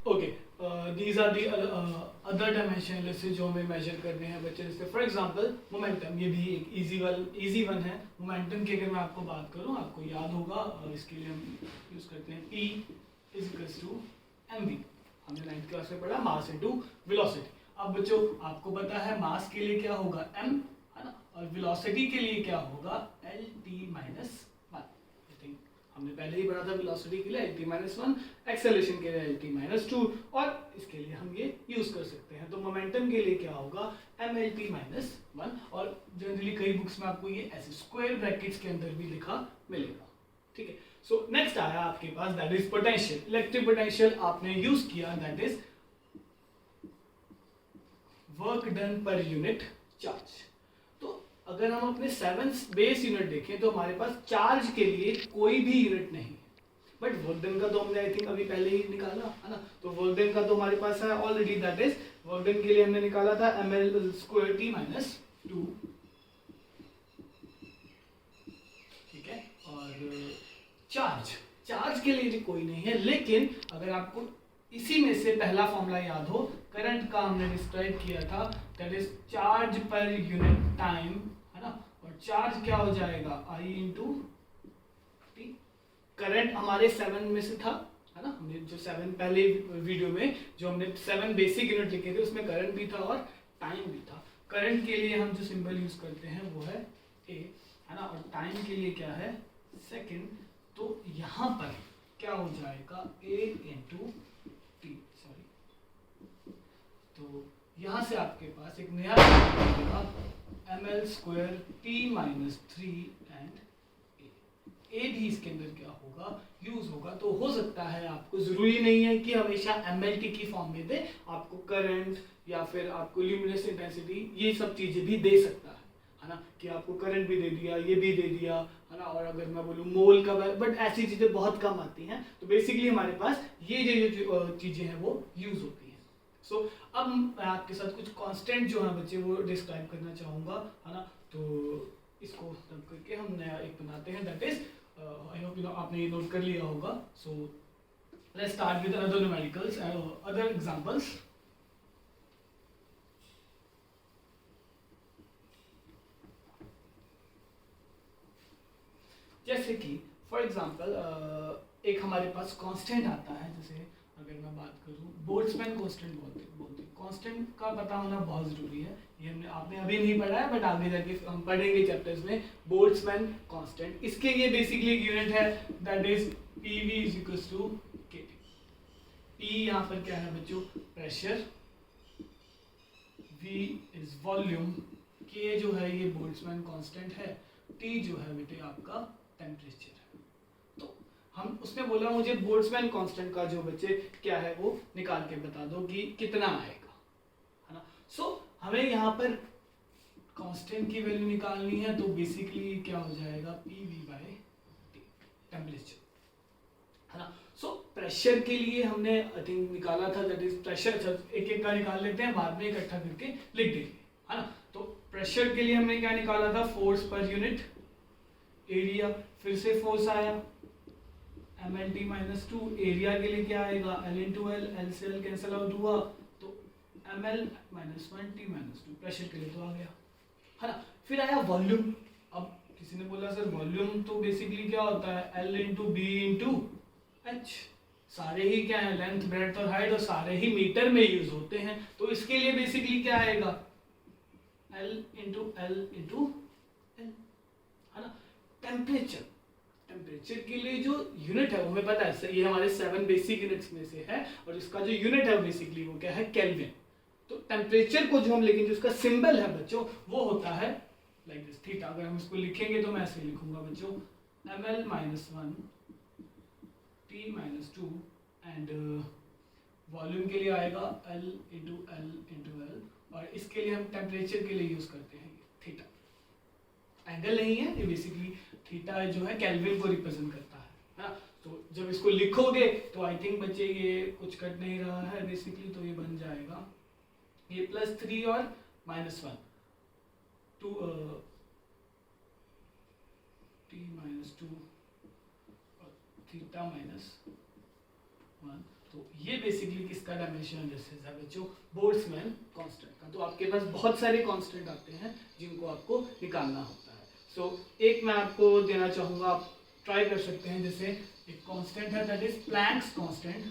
Okay, these are the other dimension से जो हमें मेजर करने हैं बच्चे, जैसे फॉर एग्जांपल मोमेंटम, ये भी एक इजी वन है। मोमेंटम की अगर मैं आपको बात करूं, आपको याद होगा, इसके लिए हम यूज करते हैं P is equals to mv। हमने 9th क्लास में पढ़ा मास इनटू वेलोसिटी। अब बच्चों आपको पता है मास के लिए क्या होगा m, है ना, और वेलोसिटी के लिए क्या होगा lt माइनस 1। हमने पहले ही पढ़ा था वेलोसिटी के लिए lt माइनस 1, एक्सेलरेशन के लिए lt माइनस 2, और इसके लिए हम ये यूज कर सकते हैं। तो मोमेंटम के लिए क्या होगा mlt माइनस 1, और जनरली कई बुक्स में आपको ये ऐसे स्क्वायर ब्रैकेट्स के अंदर भी लिखा मिलेगा। ठीक है, सो नेक्स्ट आया आपके पास that is potential. Electric potential आपने यूज किया, that is work done per unit charge. तो अगर हम अपने 7 बेस यूनिट देखें तो हमारे पास चार्ज के लिए कोई भी यूनिट नहीं है, बट वर्क डन का तो हमने आई थिंक अभी पहले ही निकाला है ना। तो वर्क डन का तो हमारे पास है already, that is work done के लिए हमने निकाला था ml स्क्वायर t माइनस 2। ठीक है, और चार्ज के लिए कोई नहीं है, लेकिन अगर आपको इसी में से पहला फॉर्मूला याद हो, करंट का हमने डिस्क्राइब किया था, that is charge per unit time, है ना, और चार्ज क्या हो जाएगा I इंटू टी। करंट हमारे 7 में से था, है ना, हमने जो 7 पहले वीडियो में जो हमने 7 बेसिक यूनिट लिखे थे उसमें करंट भी था और टाइम भी था। करंट के लिए हम जो सिंबल यूज करते हैं वो है A, है ना, और टाइम के लिए क्या है सेकेंड। तो यहां पर क्या हो जाएगा A इंटू टी, सॉरी। तो यहां से आपके पास एक नया ml square t minus 3 and A भी इसके अंदर क्या होगा यूज होगा। तो हो सकता है, आपको जरूरी नहीं है कि हमेशा mlt की फॉर्म में दे, आपको करंट या फिर आपको ल्यूमिनस इंटेंसिटी ये सब चीजें भी दे सकता है ना, कि आपको करंट भी दे दिया, ये भी दे दिया, है ना, और अगर मैं बोलूँ मोल का, बट ऐसी चीजें बहुत कम आती हैं। तो बेसिकली हमारे पास ये जो चीजें हैं वो यूज होती हैं। सो अब मैं आपके साथ कुछ कांस्टेंट जो है बच्चे वो डिस्क्राइब करना चाहूँगा, है ना। तो इसको तब करके हम नया एक बनाते हैं, दैट इज आई होप आपने ये नोट कर लिया होगा। So let's start with other numericals, other examples. जैसे कि फॉर एग्जांपल एक हमारे पास कांस्टेंट आता है, जैसे अगर मैं बात करूं बोल्ट्जमैन कांस्टेंट बोलते हैं। कांस्टेंट का पता होना बहुत जरूरी है, ये हमने आपने अभी नहीं पढ़ा है, बट आगे जाके हम पढ़ेंगे चैप्टर्स में बोल्ट्जमैन कांस्टेंट। इसके लिए बेसिकली एक यूनिट है, that is PV is equals to KT। P यहाँ पर क्या है बच्चों pressure, V is volume, K जो है ये बोल्ट्जमैन कांस्टेंट है, T जो है बेटे आपका टेम्परेचर। तो हम उसने बोला मुझे बोल्ट्जमैन कांस्टेंट का जो बच्चे क्या है वो निकाल के बता दो कि कितना आएगा, है ना। सो हमें यहाँ पर कांस्टेंट की वैल्यू निकालनी है, तो बेसिकली क्या हो जाएगा PV बाय T, टेम्परेचर, है ना। सो प्रेशर के लिए हमने आई थिंक निकाला था, दैट इज प्रेशर। एक एक का निकाल लेते हैं, बाद में इकट्ठा करके लिख देंगे, है ना। तो प्रेशर के लिए हमने क्या निकाला था फोर्स पर यूनिट एरिया, फिर से फोर्स आया mlt माइनस 2। एरिया के लिए क्या आएगा L इंटू एल, एल से एल कैंसिल आउट हुआ, तो ml minus 1 t minus 2। Pressure के लिए तो आ गया, है ना। फिर आया वॉल्यूम। अब किसी ने बोला सर वॉल्यूम तो बेसिकली क्या होता है L into B into H. सारे ही क्या है लेंथ ब्रेड्थ और हाइट, और सारे ही मीटर में यूज होते हैं। तो इसके लिए बेसिकली क्या आएगा L into L into L, है ना। टेम्परेचर के लिए जो यूनिट है वो हमें पता है, ये हमारे 7 बेसिक यूनिट्स में से है, और इसका जो यूनिट है बेसिकली वो क्या है केल्विन। तो टेम्परेचर को जो हम लेकिन जो उसका सिंबल है बच्चों वो होता है लाइक दिस थीटा। अगर हम इसको लिखेंगे तो मैं ऐसे लिखूंगा बच्चों ml minus 1 t minus 2 and volume के लिए आएगा L into L into L, और इसके लिए हम टेम्परेचर के लिए यूज करते हैं थीटा। एंगल नहीं है ये, बेसिकली थीटा जो है केल्विन को रिप्रेजेंट करता है ना। तो जब इसको लिखोगे तो आई थिंक बच्चे ये कुछ कट नहीं रहा है बेसिकली, तो ये बन जाएगा ये +3 और -1 2 t माइनस 2 और थीटा माइनस 1। तो ये बेसिकली किसका डायमेंशन एनालिसिस है बच्चों, बोल्ट्जमैन कांस्टेंट का। तो आपके पास बहुत सारे कांस्टेंट आते हैं जिनको आपको निकालना होता है। सो एक मैं आपको देना चाहूँगा, आप ट्राई कर सकते हैं। जैसे एक कांस्टेंट है दैट इज प्लैंक्स कांस्टेंट।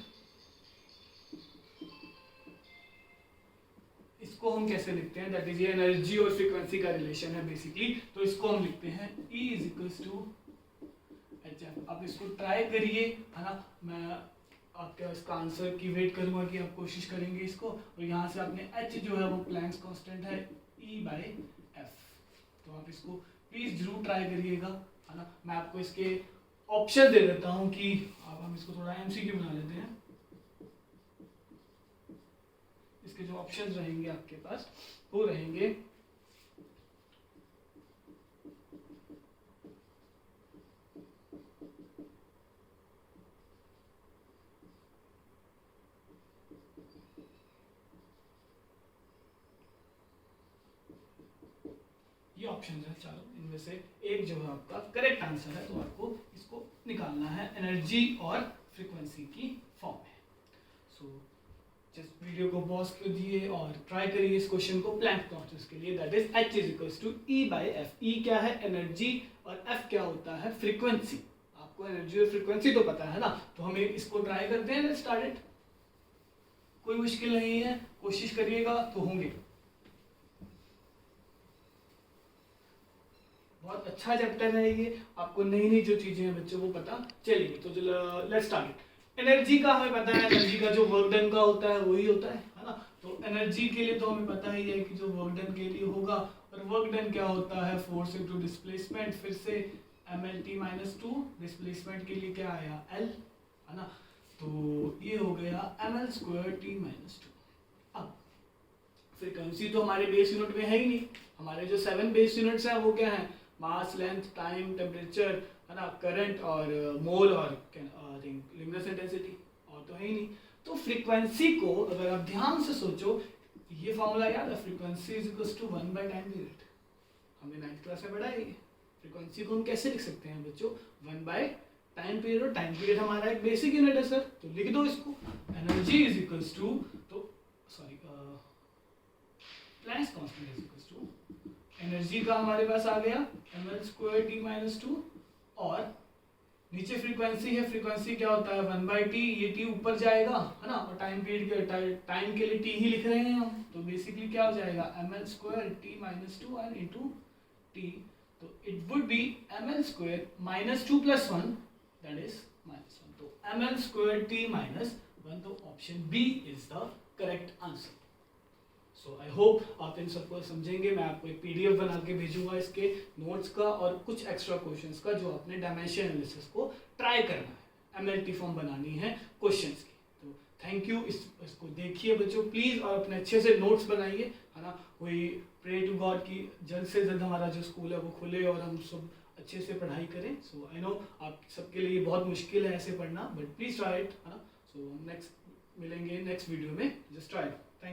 इसको हम कैसे लिखते हैं, दैट इज ये एनर्जी और फ्रीक्वेंसी का रिलेशन है बेसिकली। तो इसको हम लिखते हैं E is equals to HF। आप इसको ट्राई करिए, है ना। मैं आपके इसका आंसर की वेट करूंगा कि आप कोशिश करेंगे इसको। और यहाँ से आपने H जो है वो प्लैंक्स कांस्टेंट है E/F। तो आप इसको प्लीज जरूर ट्राई करिएगा, है ना। मैं आपको इसके ऑप्शन दे देता हूँ कि आप हम इसको थोड़ा MCQ बना लेते हैं। इसके जो ऑप्शंस रहेंगे आपके पास वो रहेंगे ये ऑप्शंस है चारों, इनमें से एक जो है आपका करेक्ट आंसर है। तो आपको इसको निकालना है एनर्जी और फ्रीक्वेंसी की फॉर्म में। सो जस्ट वीडियो को पॉज कर दिए और ट्राई करिए इस क्वेश्चन को प्लैंक कांस्टेंट के लिए, that is H is equals to E/F। E क्या है, एनर्जी, और F क्या होता है, फ्रीक्वेंसी। आपको एनर्जी और फ्रीक्वेंसी तो पता है ना, तो हमें इसको ट्राई करते हैं। Let's start it. कोई मुश्किल नहीं है, कोशिश करिएगा तो होंगे। बहुत अच्छा चैप्टर है ये, आपको नई नई जो चीजें हैं बच्चों को पता चलेगी। तो लेट्स स्टार्ट इट। एनर्जी का हमें पता है, एनर्जी का जो वर्क डन का होता है वही होता है ना। तो एनर्जी के लिए तो हमें पता ही है कि जो वर्क डन के लिए होगा, और वर्क डन क्या होता है, फोर्स इनटू डिस्प्लेसमेंट। फिर से mlt-2, डिस्प्लेसमेंट के लिए क्या आया, L, है ना। तो ये हो गया ml²t-2। अब फ्रीक्वेंसी तो हमारे बेस यूनिट में है ही नहीं। हमारे जो 7 बेस यूनिट्स हैं वो क्या है, मास, लेंथ, टाइम, टेम्परेचर, है ना, करंट और मोल और लुमिनस इंटेंसिटी, और तो है ही नहीं। तो फ्रीक्वेंसी को अगर आप ध्यान से सोचो, ये फॉर्मूला याद है, frequency is equals to one by time period. हमने 9th क्लास में पढ़ा है। फ्रीक्वेंसी को हम कैसे लिख सकते हैं बच्चों, 1/टाइम पीरियड। और टाइम पीरियड हमारा एक बेसिक यूनिट है सर, तो लिख दो इसको। एनर्जी इज इक्वल्स टू, तो sorry, Planck's constant is equals to, energy का हमारे पास आ गया ml²t-2, और नीचे फ्रीक्वेंसी है। फ्रीक्वेंसी क्या होता है, 1/t। ये t ऊपर जाएगा, है ना, और टाइम पीरियड के टाइम के लिए t ही लिख रहे हैं हम। तो बेसिकली क्या हो जाएगा, ml²t-2 और इनटू t। तो it would be ml² -2 + 1, that is -1। तो ml²t-1, तो option B is the correct answer. So I hope आप इन सबको समझेंगे। मैं आपको एक PDF बना के भेजूंगा इसके नोट्स का और कुछ एक्स्ट्रा क्वेश्चंस का, जो आपने डायमेंशन एनालिसिस को ट्राई करना है, MLT फॉर्म बनानी है क्वेश्चंस की। तो थैंक यू, इसको देखिए बच्चों प्लीज़, और अपने अच्छे से नोट्स बनाइए, है ना। वही प्रे टू गॉड कि जल्द से जल्द हमारा जो स्कूल है वो खुले और हम सब अच्छे से पढ़ाई करें। सो आई नो आप सबके लिए बहुत मुश्किल है ऐसे पढ़ना, बट प्लीज़ ट्राई इट, है ना। सो नेक्स्ट मिलेंगे नेक्स्ट वीडियो में, just try it. Thank you.